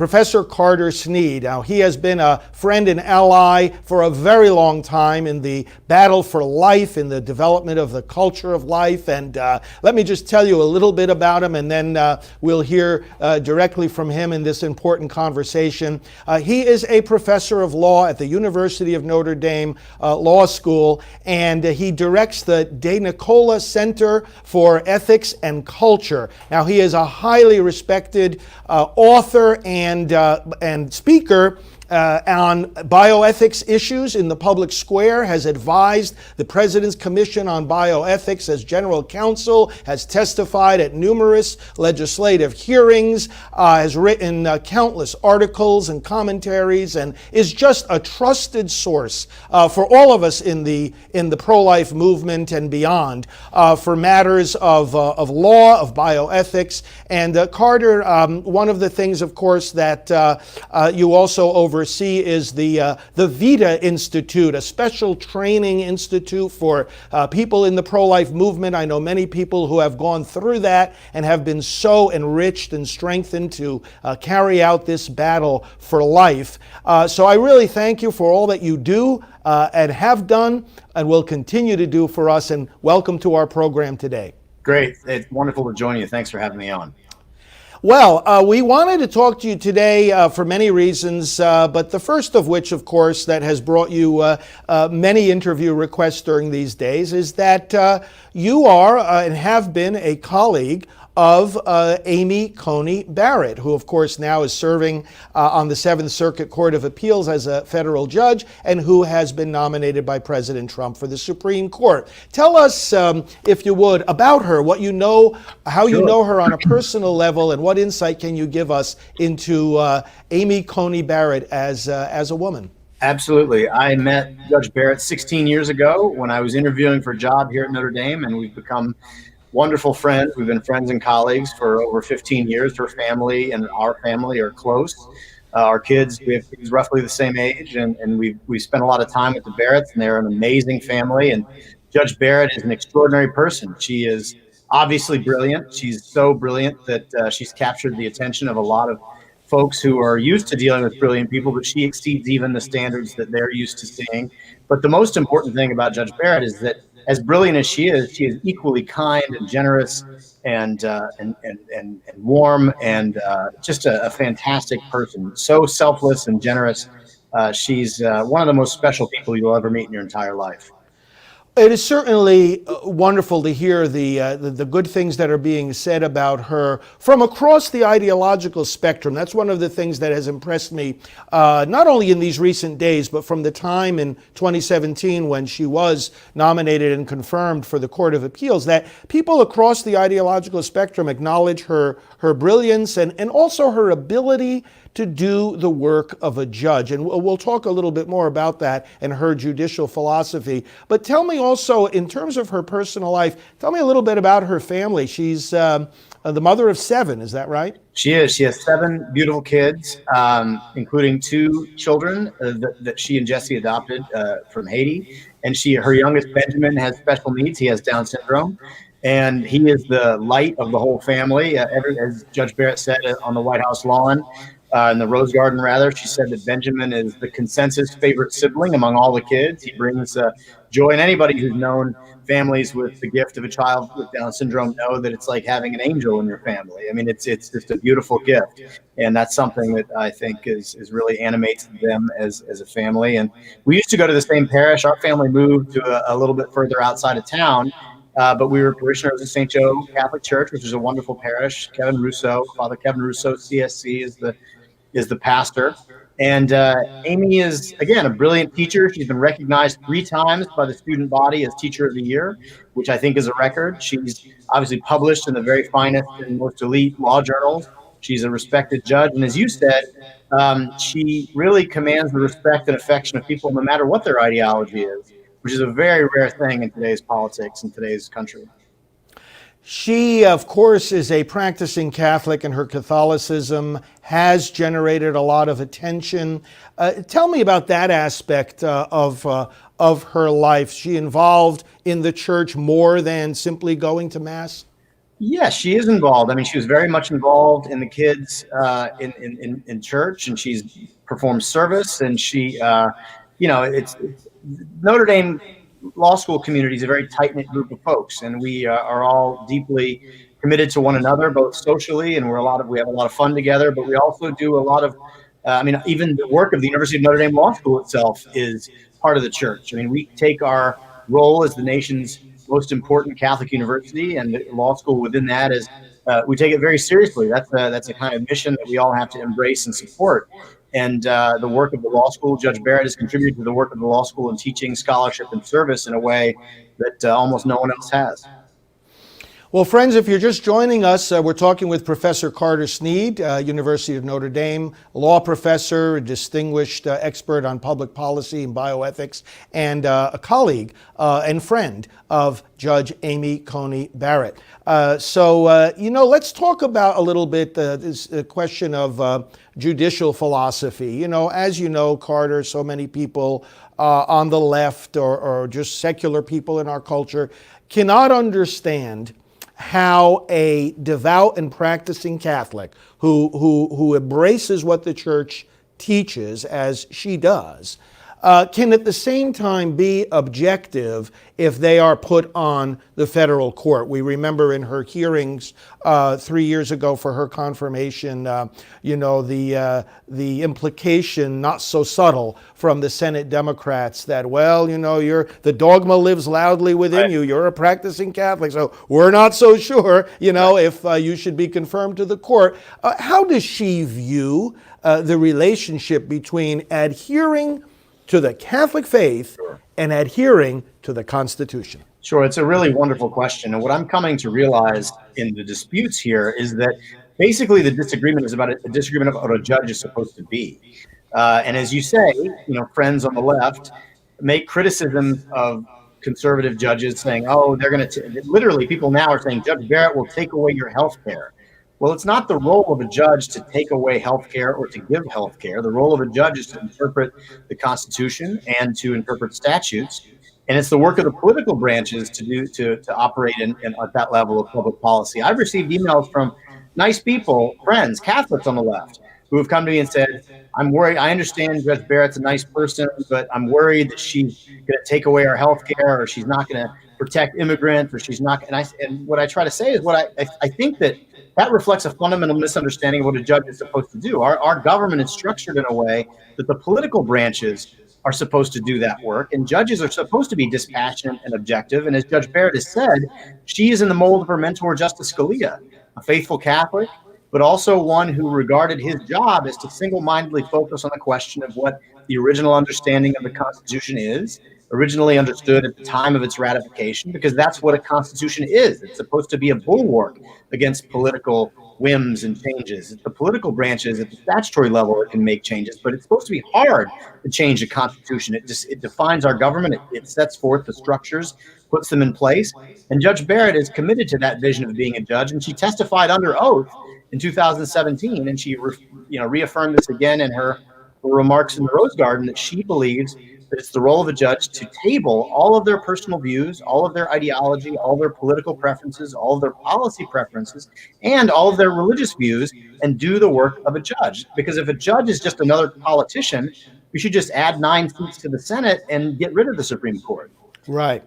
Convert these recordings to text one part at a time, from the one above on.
Professor Carter Snead. Now, he has been a friend and ally for a very long time in the battle for life, in the development of the culture of life. And let me just tell you a little bit about him, and then we'll hear directly from him in this important conversation. He is a professor of law at the University of Notre Dame Law School, and he directs the De Nicola Center for Ethics and Culture. Now, he is a highly respected author and speaker on bioethics issues in the public square, has advised the President's Commission on Bioethics as general counsel, has testified at numerous legislative hearings, has written countless articles and commentaries, and is just a trusted source for all of us in the pro-life movement and beyond for matters of law, of bioethics. And Carter, one of the things, of course, that you also oversee is the VITA Institute, a special training institute for people in the pro-life movement. I know many people who have gone through that and have been so enriched and strengthened to carry out this battle for life. So I really thank you for all that you do and have done and will continue to do for us, and welcome to our program today. Great. It's wonderful to join you. Thanks for having me on. Well, we wanted to talk to you today for many reasons, but the first of which, of course, that has brought you many interview requests during these days is that you are and have been a colleague of Amy Coney Barrett, who, of course, now is serving on the Seventh Circuit Court of Appeals as a federal judge and who has been nominated by President Trump for the Supreme Court. Tell us, if you would, about her, what you know, how you know her on a personal level, and what insight can you give us into Amy Coney Barrett as a woman? Absolutely. I met Judge Barrett 16 years ago when I was interviewing for a job here at Notre Dame, and we've become wonderful friends. We've been friends and colleagues for over 15 years. Her family and our family are close. Our kids, we have kids roughly the same age, and we spent a lot of time with the Barretts, and they're an amazing family. And Judge Barrett is an extraordinary person. She is obviously brilliant. She's so brilliant that she's captured the attention of a lot of folks who are used to dealing with brilliant people, but she exceeds even the standards that they're used to seeing. But the most important thing about Judge Barrett is that as brilliant as she is equally kind and generous and warm and just a fantastic person. So selfless and generous. She's one of the most special people you'll ever meet in your entire life. It is certainly wonderful to hear the good things that are being said about her from across the ideological spectrum. That's one of the things that has impressed me, not only in these recent days, but from the time in 2017 when she was nominated and confirmed for the Court of Appeals, that people across the ideological spectrum acknowledge her brilliance and also her ability to do the work of a judge. And we'll talk a little bit more about that and her judicial philosophy. But tell me also, in terms of her personal life, tell me a little bit about her family. She's the mother of 7, is that right? She is. She has 7 beautiful kids, including 2 children that she and Jesse adopted from Haiti. And her youngest, Benjamin, has special needs. He has Down syndrome. And he is the light of the whole family. As Judge Barrett said on the White House lawn, in the Rose Garden, rather, she said that Benjamin is the consensus favorite sibling among all the kids. He brings joy, and anybody who's known families with the gift of a child with Down syndrome know that it's like having an angel in your family. I mean, it's just a beautiful gift, and that's something that I think is really animates them as a family. And we used to go to the same parish. Our family moved to a little bit further outside of town. But we were parishioners at St. Joe Catholic Church, which is a wonderful parish. Father Kevin Rousseau, CSC, is the pastor. And Amy is, again, a brilliant teacher. She's been recognized 3 times by the student body as Teacher of the Year, which I think is a record. She's obviously published in the very finest and most elite law journals. She's a respected judge. And as you said, she really commands the respect and affection of people no matter what their ideology is, which is a very rare thing in today's politics in today's country. She, of course, is a practicing Catholic, and her Catholicism has generated a lot of attention. Tell me about that aspect of her life. Is she involved in the church more than simply going to Mass? Yeah, she is involved. I mean, she was very much involved in the kids in church, and she's performed service, and it's Notre Dame law school community is a very tight knit group of folks, and we are all deeply committed to one another, both socially, and we have a lot of fun together. But we also do a lot of, I mean, even the work of the University of Notre Dame Law School itself is part of the church. I mean, we take our role as the nation's most important Catholic university, and the law school within that is we take it very seriously. That's a kind of mission that we all have to embrace and support. And the work of the law school, Judge Barrett has contributed to the work of the law school in teaching, scholarship, and service in a way that almost no one else has. Well, friends, if you're just joining us, we're talking with Professor Carter Snead, University of Notre Dame, law professor, a distinguished expert on public policy and bioethics, and a colleague and friend of Judge Amy Coney Barrett. Let's talk about a little bit this question of judicial philosophy. As you know, Carter, so many people on the left or just secular people in our culture cannot understand how a devout and practicing Catholic who embraces what the church teaches, as she does, can at the same time be objective if they are put on the federal court. We remember in her hearings 3 years ago for her confirmation, the implication, not so subtle, from the Senate Democrats that, the dogma lives loudly within you. You're a practicing Catholic, so we're not so sure, if you should be confirmed to the court. How does she view the relationship between adhering to the Catholic faith and adhering to the Constitution? Sure, it's a really wonderful question. And what I'm coming to realize in the disputes here is that basically the disagreement is about a disagreement of what a judge is supposed to be. And as you say, friends on the left make criticisms of conservative judges saying, oh, they're going to, literally people now are saying Judge Barrett will take away your health care. Well, it's not the role of a judge to take away health care or to give health care. The role of a judge is to interpret the Constitution and to interpret statutes. And it's the work of the political branches to operate at that level of public policy. I've received emails from nice people, friends, Catholics on the left, who have come to me and said, I'm worried. I understand Judge Barrett's a nice person, but I'm worried that she's going to take away our health care, or she's not going to protect immigrants, or she's not. And what I try to say is I think that reflects a fundamental misunderstanding of what a judge is supposed to do. Our government is structured in a way that the political branches are supposed to do that work, and judges are supposed to be dispassionate and objective. And as Judge Barrett has said, she is in the mold of her mentor, Justice Scalia, a faithful Catholic, but also one who regarded his job as to single-mindedly focus on the question of what the original understanding of the Constitution is, originally understood at the time of its ratification, because that's what a Constitution is. It's supposed to be a bulwark against political whims and changes. It's the political branches at the statutory level that can make changes, but it's supposed to be hard to change a Constitution. It defines our government. It sets forth the structures, puts them in place. And Judge Barrett is committed to that vision of being a judge, and she testified under oath in 2017, and she reaffirmed this again in her remarks in the Rose Garden, that she believes that it's the role of a judge to table all of their personal views, all of their ideology, all of their political preferences, all of their policy preferences, and all of their religious views, and do the work of a judge. Because if a judge is just another politician, we should just add 9 seats to the Senate and get rid of the Supreme Court. Right.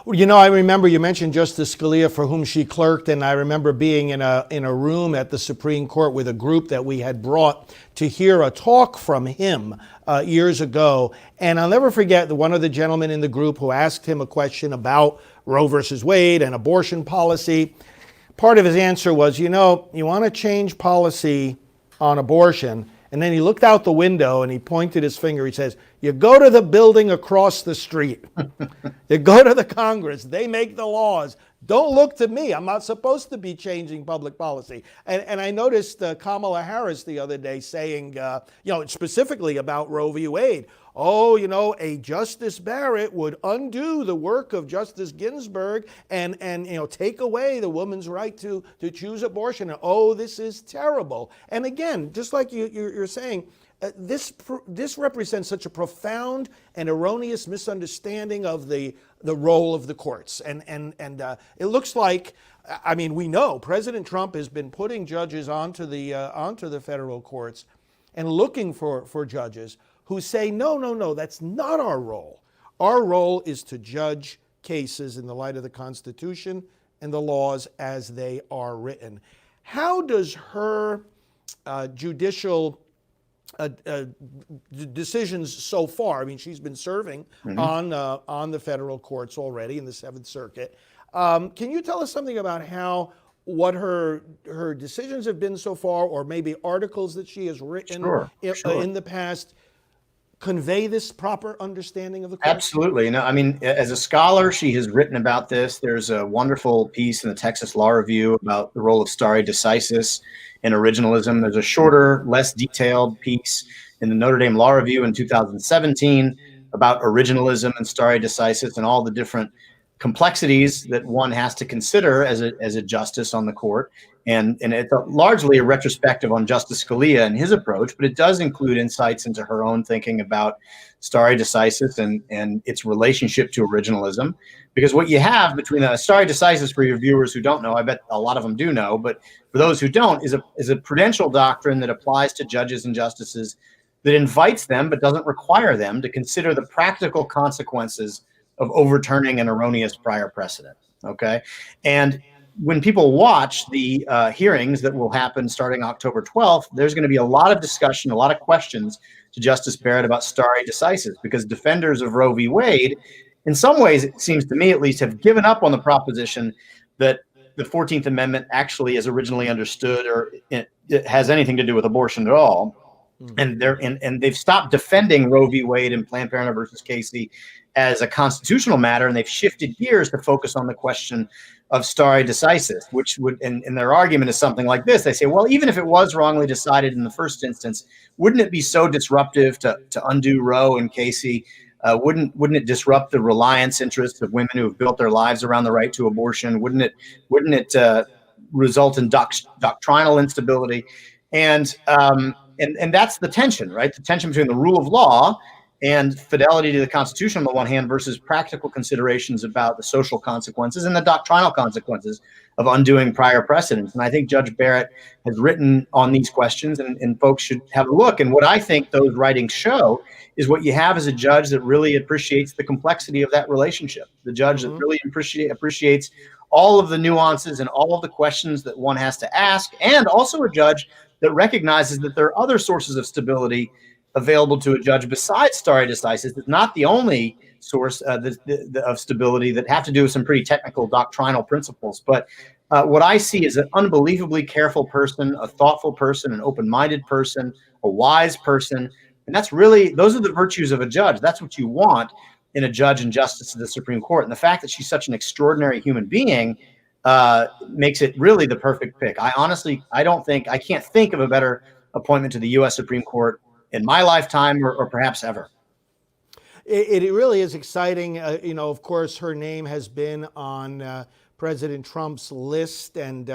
Well, I remember you mentioned Justice Scalia, for whom she clerked, and I remember being in a room at the Supreme Court with a group that we had brought to hear a talk from him years ago. And I'll never forget one of the gentlemen in the group who asked him a question about Roe versus Wade and abortion policy. Part of his answer was, you want to change policy on abortion. And then he looked out the window and he pointed his finger. He says, you go to the building across the street. You go to the Congress. They make the laws. Don't look to me. I'm not supposed to be changing public policy. And I noticed Kamala Harris the other day saying, specifically about Roe v. Wade, oh, a Justice Barrett would undo the work of Justice Ginsburg and take away the woman's right to choose abortion. And, oh, this is terrible. And again, just like you're saying, this represents such a profound and erroneous misunderstanding of the role of the courts. And it looks like, we know President Trump has been putting judges onto the federal courts and looking for judges who say, no, that's not our role. Our role is to judge cases in the light of the Constitution and the laws as they are written. How does her judicial decisions so far, she's been serving on the federal courts already in the Seventh Circuit. Can you tell us something about what her decisions have been so far, or maybe articles that she has written in the past, convey this proper understanding of the court? Absolutely. No, as a scholar, she has written about this. There's a wonderful piece in the Texas Law Review about the role of stare decisis and originalism. There's a shorter, less detailed piece in the Notre Dame Law Review in 2017 about originalism and stare decisis and all the different complexities that one has to consider as a justice on the court. And it's largely a retrospective on Justice Scalia and his approach, but it does include insights into her own thinking about stare decisis and its relationship to originalism. Because what you have between stare decisis, for your viewers who don't know, I bet a lot of them do know, but for those who don't, is a prudential doctrine that applies to judges and justices that invites them but doesn't require them to consider the practical consequences of overturning an erroneous prior precedent. Okay. And when people watch the hearings that will happen starting October 12th, there's going to be a lot of discussion, a lot of questions to Justice Barrett about stare decisis, because defenders of Roe v. Wade, in some ways, it seems to me at least, have given up on the proposition that the 14th Amendment actually is originally understood or it has anything to do with abortion at all. Mm-hmm. And they've stopped defending Roe v. Wade and Planned Parenthood versus Casey as a constitutional matter, and they've shifted gears to focus on the question of stare decisis, which would, and their argument is something like this. They say, well, even if it was wrongly decided in the first instance, wouldn't it be so disruptive to undo Roe and Casey? Wouldn't it disrupt the reliance interests of women who have built their lives around the right to abortion? Wouldn't it result in doctrinal instability? And that's the tension, right? The tension between the rule of law and fidelity to the Constitution on the one hand versus practical considerations about the social consequences and the doctrinal consequences of undoing prior precedents. And I think Judge Barrett has written on these questions, and folks should have a look. And what I think those writings show is what you have is a judge that really appreciates the complexity of that relationship. The judge that really appreciates all of the nuances and all of the questions that one has to ask, and also a judge that recognizes that there are other sources of stability available to a judge besides stare decisis. It's not the only source of stability that have to do with some pretty technical doctrinal principles. But what I see is an unbelievably careful person, a thoughtful person, an open-minded person, a wise person. And those are the virtues of a judge. That's what you want in a judge and justice of the Supreme Court. And the fact that she's such an extraordinary human being makes it really the perfect pick. I can't think of a better appointment to the U.S. Supreme Court in my lifetime or perhaps ever. It really is exciting. Of course, her name has been on President Trump's list, and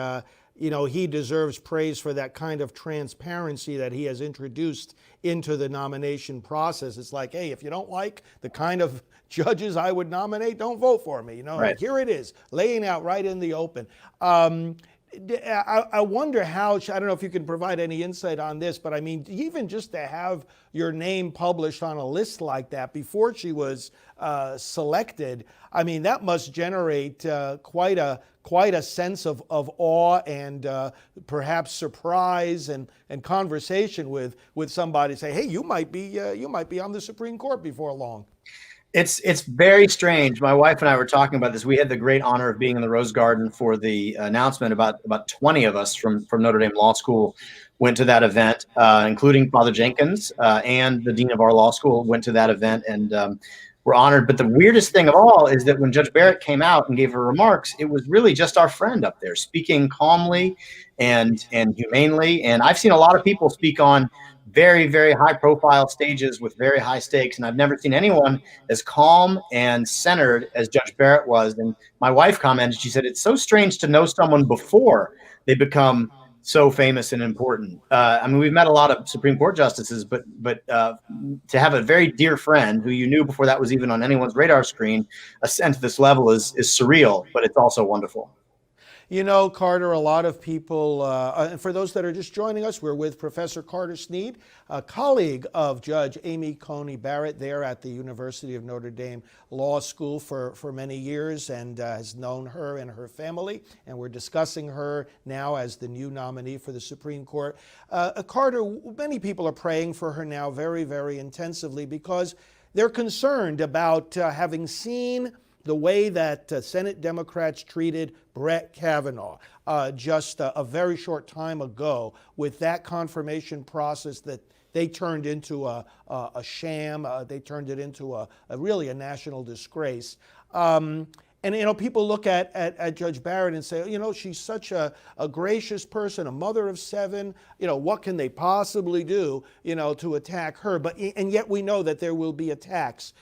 he deserves praise for that kind of transparency that he has introduced into the nomination process. It's like, hey, if you don't like the kind of judges I would nominate, don't vote for me. Right. Here it is, laying out right in the open. I wonder how, I don't know if you can provide any insight on this, but even just to have your name published on a list like that before she was selected, that must generate quite a sense of awe and perhaps surprise and conversation with somebody. Say, hey, you might be on the Supreme Court before long. It's very strange. My wife and I were talking about this. We had the great honor of being in the Rose Garden for the announcement. About 20 of us from Notre Dame Law School went to that event, including Father Jenkins and the dean of our law school went to that event, and we're honored. But the weirdest thing of all is that when Judge Barrett came out and gave her remarks, it was really just our friend up there speaking calmly and humanely. And I've seen a lot of people speak on very, very high profile stages with very high stakes. And I've never seen anyone as calm and centered as Judge Barrett was. And my wife commented, she said, it's so strange to know someone before they become so famous and important. I mean, we've met a lot of Supreme Court justices, but to have a very dear friend who you knew before that was even on anyone's radar screen ascend to this level is surreal, but it's also wonderful. You know, Carter, a lot of people, and for those that are just joining us, we're with Professor Carter Snead, a colleague of Judge Amy Coney Barrett there at the University of Notre Dame Law School for many years, and has known her and her family. And we're discussing her now as the new nominee for the Supreme Court. Carter, many people are praying for her now very, very intensively because they're concerned about having seen the way that Senate Democrats treated Brett Kavanaugh just a very short time ago, with that confirmation process that they turned into a sham. They turned it into a really a national disgrace. And, you know, people look at Judge Barrett and say, you know, she's such a gracious person, a mother of 7. You know, what can they possibly do, you know, to attack her? And yet we know that there will be attacks.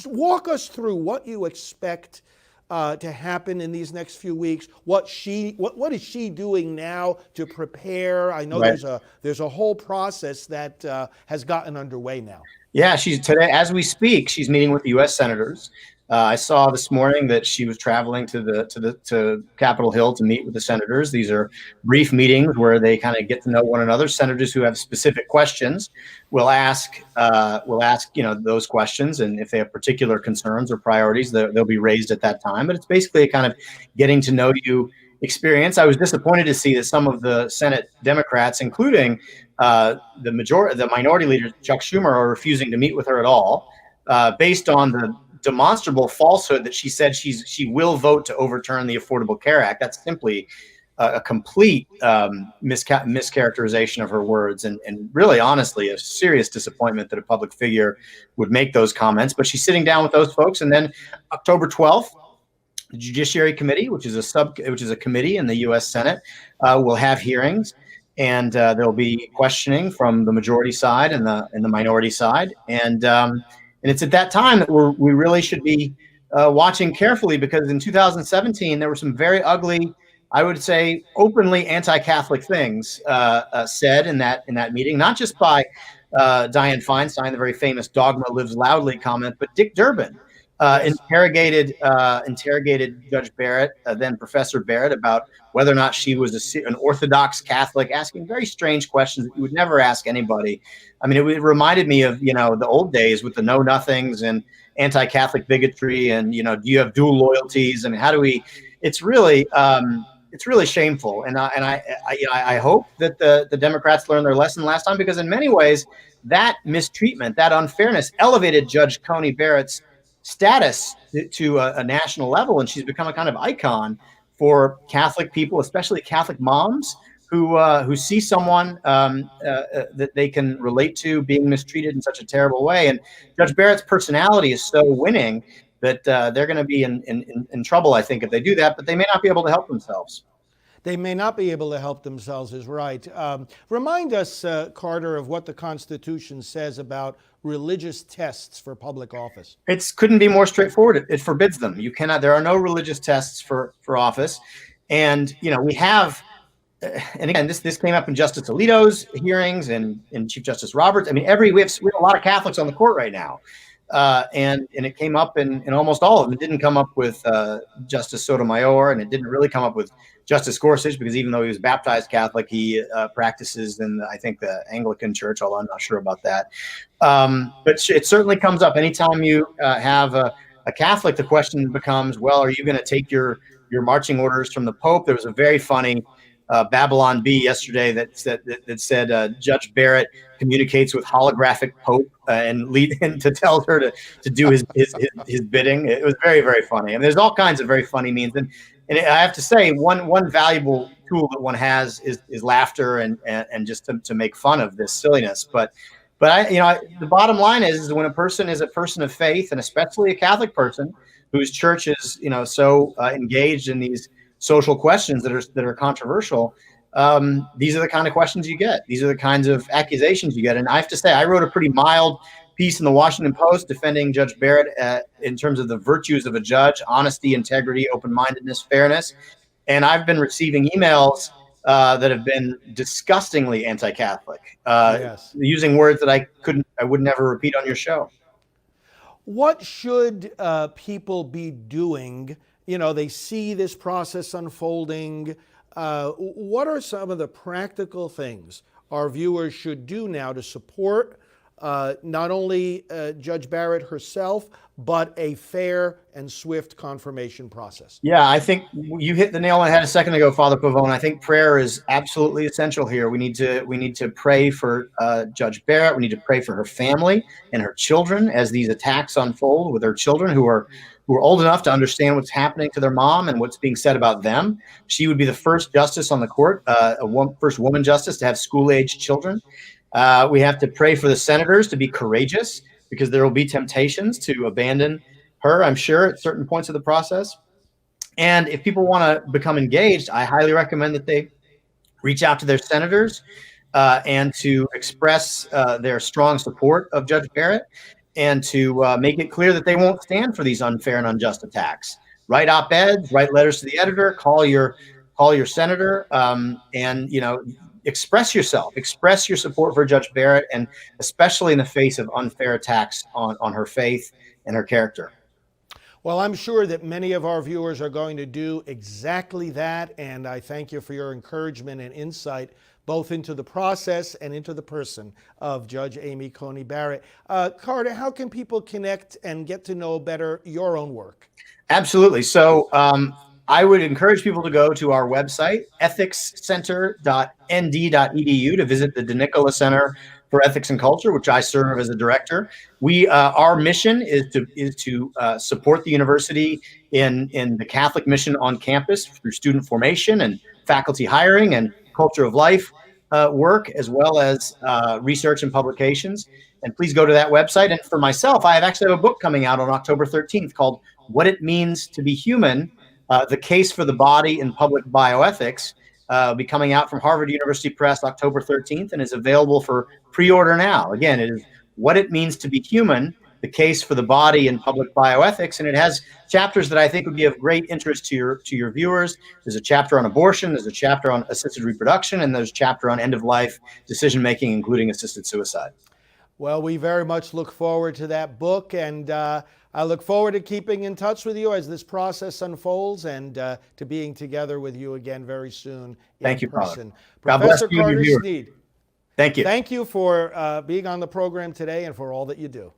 Walk us through what you expect to happen in these next few weeks. What is she doing now to prepare? I know there's a whole process that has gotten underway now. Yeah, she's today as we speak. She's meeting with the U.S. senators. I saw this morning that she was traveling to Capitol Hill to meet with the senators. These are brief meetings where they kind of get to know one another. Senators who have specific questions will ask those questions, and if they have particular concerns or priorities, they'll be raised at that time. But it's basically a kind of getting to know you experience. I was disappointed to see that some of the Senate Democrats, including the minority leader Chuck Schumer, are refusing to meet with her at all, based on the demonstrable falsehood that she said she will vote to overturn the Affordable Care Act. That's simply a complete mischaracterization of her words, and really, honestly, a serious disappointment that a public figure would make those comments. But she's sitting down with those folks, and then October 12th, the Judiciary Committee, which is a committee in the U.S. Senate, will have hearings, and there'll be questioning from the majority side and the minority side, and it's at that time that we really should be watching carefully, because in 2017 there were some very ugly, I would say openly anti-Catholic things said in that meeting, not just by Dianne Feinstein, the very famous "Dogma lives loudly" comment, but Dick Durbin interrogated Judge Barrett, then Professor Barrett, about whether or not she was an Orthodox Catholic, asking very strange questions that you would never ask anybody. I mean, it reminded me of, you know, the old days with the know nothings and anti-Catholic bigotry, and, you know, do you have dual loyalties? I mean, how do we? It's really shameful, and I hope that the Democrats learned their lesson last time, because in many ways that mistreatment, that unfairness, elevated Judge Coney Barrett's status to a national level, and she's become a kind of icon for Catholic people, especially Catholic moms who see someone that they can relate to being mistreated in such a terrible way. And Judge Barrett's personality is so winning that they're going to be in trouble, I think, if they do that, but they may not be able to help themselves. They may not be able to help themselves is right. Remind us, Carter, of what the Constitution says about religious tests for public office. It couldn't be more straightforward. It forbids them. You cannot. There are no religious tests for office, and you know we have. And again, this came up in Justice Alito's hearings and Chief Justice Roberts. I mean, we have a lot of Catholics on the court right now, and it came up in almost all of them. It didn't come up with Justice Sotomayor, and it didn't really come up with Justice Gorsuch, because even though he was baptized Catholic, he practices in, I think, the Anglican Church, although I'm not sure about that. But it certainly comes up anytime you have a Catholic. The question becomes, well, are you going to take your marching orders from the Pope? There was a very funny Babylon Bee yesterday that said Judge Barrett communicates with holographic Pope and to tell her to do his bidding. It was very, very funny. I mean, there's all kinds of very funny means, and I have to say one valuable tool that one has is laughter and just to make fun of this silliness. But the bottom line is when a person is a person of faith, and especially a Catholic person whose church is so engaged in these social questions that are controversial, these are the kind of questions you get. These are the kinds of accusations you get. And I have to say, I wrote a pretty mild piece in the Washington Post defending Judge Barrett in terms of the virtues of a judge: honesty, integrity, open-mindedness, fairness. And I've been receiving emails that have been disgustingly anti-Catholic, Yes. using words that I would never repeat on your show. What should people be doing? You know, they see this process unfolding. What are some of the practical things our viewers should do now to support not only Judge Barrett herself, but a fair and swift confirmation process? Yeah, I think you hit the nail on the head a second ago, Father Pavone. I think prayer is absolutely essential here. We need to pray for Judge Barrett. We need to pray for her family and her children as these attacks unfold with her children who are old enough to understand what's happening to their mom and what's being said about them. She would be the first justice on the court, first woman justice to have school-age children. We have to pray for the senators to be courageous, because there will be temptations to abandon her, I'm sure, at certain points of the process. And if people want to become engaged, I highly recommend that they reach out to their senators and to express their strong support of Judge Barrett, and to make it clear that they won't stand for these unfair and unjust attacks. Write op-eds, write letters to the editor, call your senator, and express yourself, express your support for Judge Barrett, and especially in the face of unfair attacks on her faith and her character. Well, I'm sure that many of our viewers are going to do exactly that, and I thank you for your encouragement and insight both into the process and into the person of Judge Amy Coney Barrett. Carter, how can people connect and get to know better your own work? Absolutely. So I would encourage people to go to our website, ethicscenter.nd.edu, to visit the DeNicola Center for Ethics and Culture, which I serve as a director. Our mission is to support the university in the Catholic mission on campus through student formation and faculty hiring and culture of life work, as well as research and publications. And please go to that website. And for myself, I actually have a book coming out on October 13th called What It Means to Be Human, The Case for the Body in Public Bioethics. Be coming out from Harvard University Press October 13th, and is available for pre-order now. Again, it is What It Means to Be Human, The Case for the Body in Public Bioethics, and it has chapters that I think would be of great interest to your viewers. There's a chapter on abortion, there's a chapter on assisted reproduction, and there's a chapter on end-of-life decision-making, including assisted suicide. Well, we very much look forward to that book, and I look forward to keeping in touch with you as this process unfolds, and to being together with you again very soon in person. Professor Carter Snead, thank you. Thank you for being on the program today and for all that you do.